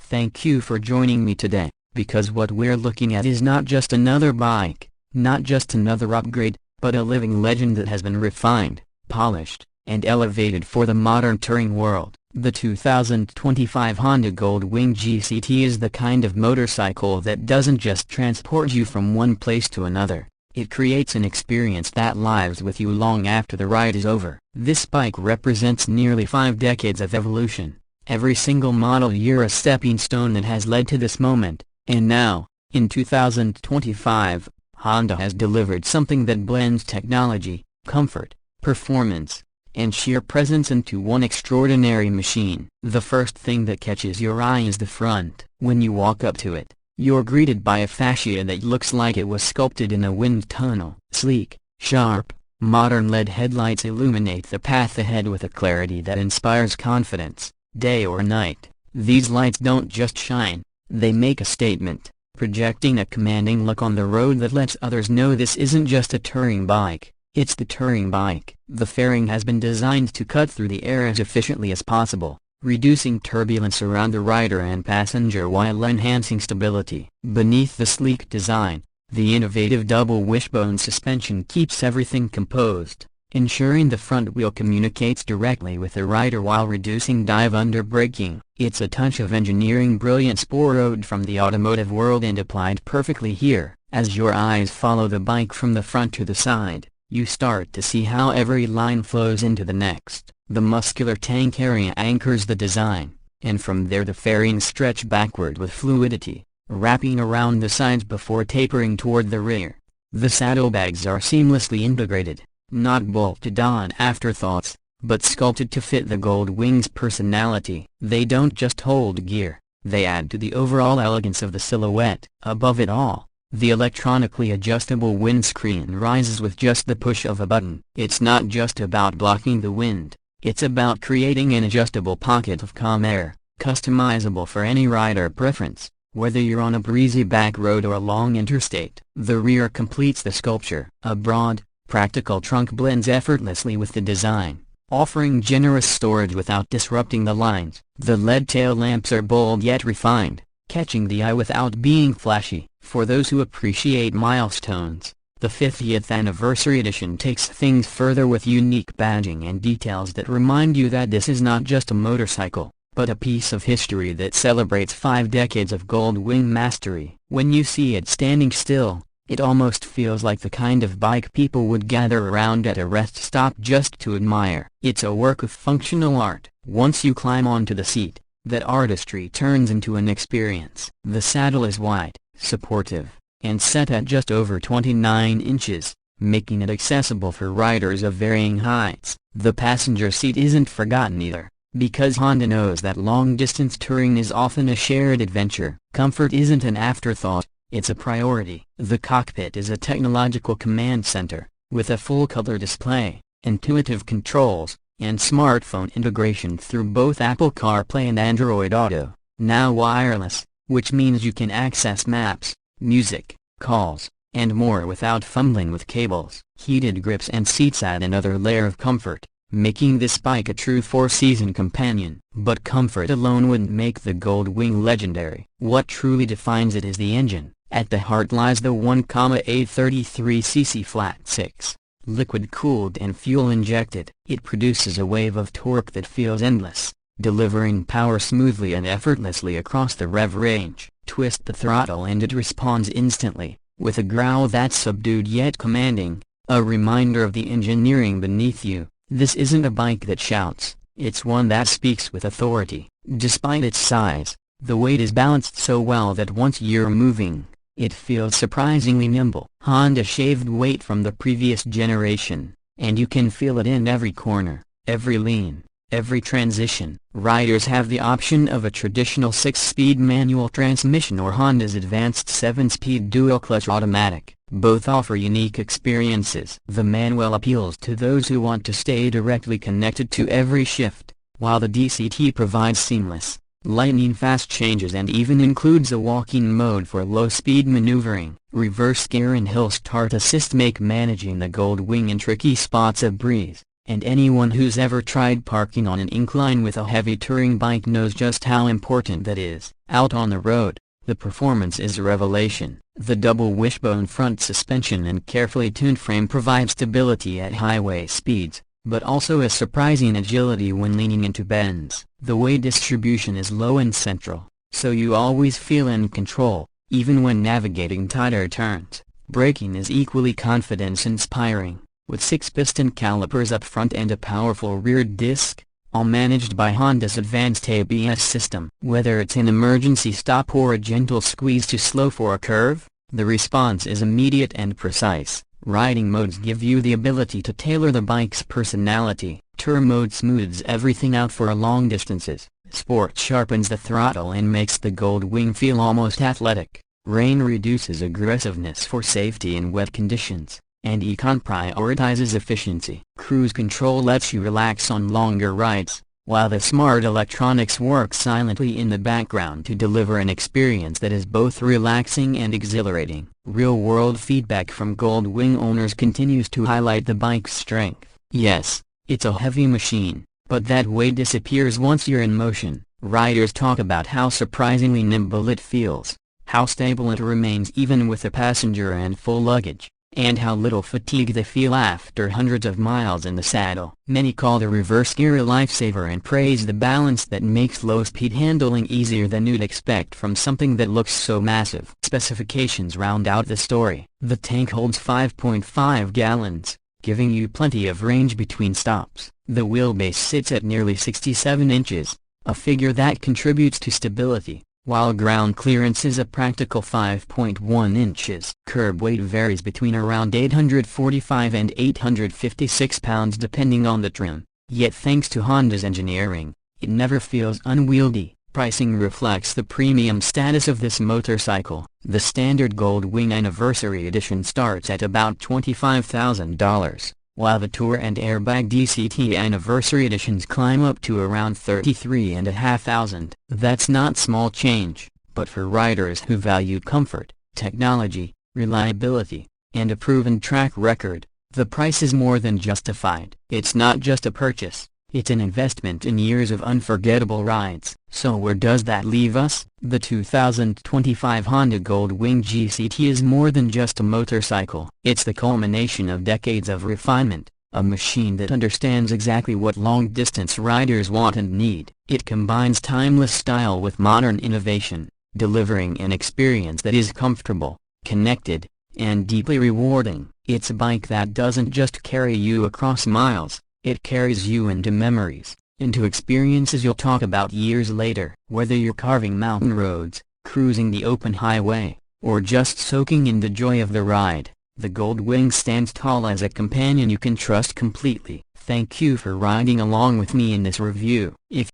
Thank you for joining me today, because what we're looking at is not just another bike, not just another upgrade, but a living legend that has been refined, polished, and elevated for the modern touring world. The 2025 Honda Gold Wing GCT is the kind of motorcycle that doesn't just transport you from one place to another. It creates an experience that lives with you long after the ride is over. This bike represents nearly 5 decades of evolution. Every single model year a stepping stone that has led to this moment, and now, in 2025, Honda has delivered something that blends technology, comfort, performance, and sheer presence into one extraordinary machine. The first thing that catches your eye is the front. When you walk up to it, you're greeted by a fascia that looks like it was sculpted in a wind tunnel. Sleek, sharp, modern LED headlights illuminate the path ahead with a clarity that inspires confidence. Day or night, these lights don't just shine, they make a statement, projecting a commanding look on the road that lets others know this isn't just a touring bike, it's the touring bike. The fairing has been designed to cut through the air as efficiently as possible, reducing turbulence around the rider and passenger while enhancing stability. Beneath the sleek design, the innovative double wishbone suspension keeps everything composed, ensuring the front wheel communicates directly with the rider while reducing dive-under braking. It's a touch of engineering brilliance borrowed from the automotive world and applied perfectly here. As your eyes follow the bike from the front to the side, you start to see how every line flows into the next. The muscular tank area anchors the design, and from there the fairings stretch backward with fluidity, wrapping around the sides before tapering toward the rear. The saddlebags are seamlessly integrated, not bolted on afterthoughts, but sculpted to fit the Gold Wing's personality. They don't just hold gear, they add to the overall elegance of the silhouette. Above it all, the electronically adjustable windscreen rises with just the push of a button. It's not just about blocking the wind, it's about creating an adjustable pocket of calm air, customizable for any rider preference, whether you're on a breezy back road or a long interstate. The rear completes the sculpture. A broad, practical trunk blends effortlessly with the design, offering generous storage without disrupting the lines. The LED tail lamps are bold yet refined, catching the eye without being flashy. For those who appreciate milestones, the 50th Anniversary Edition takes things further with unique badging and details that remind you that this is not just a motorcycle, but a piece of history that celebrates 5 decades of Gold Wing mastery. When you see it standing still, it almost feels like the kind of bike people would gather around at a rest stop just to admire. It's a work of functional art. Once you climb onto the seat, that artistry turns into an experience. The saddle is wide, supportive, and set at just over 29 inches, making it accessible for riders of varying heights. The passenger seat isn't forgotten either, because Honda knows that long-distance touring is often a shared adventure. Comfort isn't an afterthought, it's a priority. The cockpit is a technological command center, with a full-color display, intuitive controls, and smartphone integration through both Apple CarPlay and Android Auto, now wireless, which means you can access maps, music, calls, and more without fumbling with cables. Heated grips and seats add another layer of comfort, making this bike a true 4-season companion. But comfort alone wouldn't make the Gold Wing legendary. What truly defines it is the engine. At the heart lies the 1.833cc flat-six, liquid-cooled and fuel-injected. It produces a wave of torque that feels endless, delivering power smoothly and effortlessly across the rev range. Twist the throttle and it responds instantly, with a growl that's subdued yet commanding, a reminder of the engineering beneath you. This isn't a bike that shouts, it's one that speaks with authority. Despite its size, the weight is balanced so well that once you're moving, it feels surprisingly nimble. Honda shaved weight from the previous generation, and you can feel it in every corner, every lean, every transition. Riders have the option of a traditional 6-speed manual transmission or Honda's advanced 7-speed dual-clutch automatic. Both offer unique experiences. The manual appeals to those who want to stay directly connected to every shift, while the DCT provides seamless, lightning-fast changes and even includes a walking mode for low-speed maneuvering. Reverse gear and hill start assist make managing the Gold Wing in tricky spots a breeze. and anyone who's ever tried parking on an incline with a heavy touring bike knows just how important that is. Out on the road, the performance is a revelation. The double wishbone front suspension and carefully tuned frame provide stability at highway speeds, but also a surprising agility when leaning into bends. The weight distribution is low and central, so you always feel in control, even when navigating tighter turns. Braking is equally confidence-inspiring, with 6-piston calipers up front and a powerful rear disc, all managed by Honda's advanced ABS system. Whether it's an emergency stop or a gentle squeeze to slow for a curve, the response is immediate and precise. Riding modes give you the ability to tailor the bike's personality. Tour mode smooths everything out for long distances. Sport sharpens the throttle and makes the Gold Wing feel almost athletic. Rain reduces aggressiveness for safety in wet conditions, and Econ prioritizes efficiency. Cruise control lets you relax on longer rides, while the smart electronics work silently in the background to deliver an experience that is both relaxing and exhilarating. Real-world feedback from Gold Wing owners continues to highlight the bike's strength. Yes, it's a heavy machine, but that weight disappears once you're in motion. Riders talk about how surprisingly nimble it feels, how stable it remains even with a passenger and full luggage, and how little fatigue they feel after hundreds of miles in the saddle. Many call the reverse gear a lifesaver and praise the balance that makes low-speed handling easier than you'd expect from something that looks so massive. Specifications round out the story. The tank holds 5.5 gallons, giving you plenty of range between stops. The wheelbase sits at nearly 67 inches, a figure that contributes to stability, while ground clearance is a practical 5.1 inches. Curb weight varies between around 845 and 856 pounds depending on the trim, yet thanks to Honda's engineering, it never feels unwieldy. Pricing reflects the premium status of this motorcycle. The standard Gold Wing Anniversary Edition starts at about $25,000, while the Tour and Airbag GCT Anniversary Editions climb up to around $33,500. That's not small change, but for riders who value comfort, technology, reliability, and a proven track record, the price is more than justified. It's not just a purchase, it's an investment in years of unforgettable rides. So where does that leave us? The 2025 Honda Gold Wing GCT is more than just a motorcycle. It's the culmination of decades of refinement, a machine that understands exactly what long-distance riders want and need. It combines timeless style with modern innovation, delivering an experience that is comfortable, connected, and deeply rewarding. It's a bike that doesn't just carry you across miles, it carries you into memories, into experiences you'll talk about years later. Whether you're carving mountain roads, cruising the open highway, or just soaking in the joy of the ride, the Gold Wing stands tall as a companion you can trust completely. Thank you for riding along with me in this review. If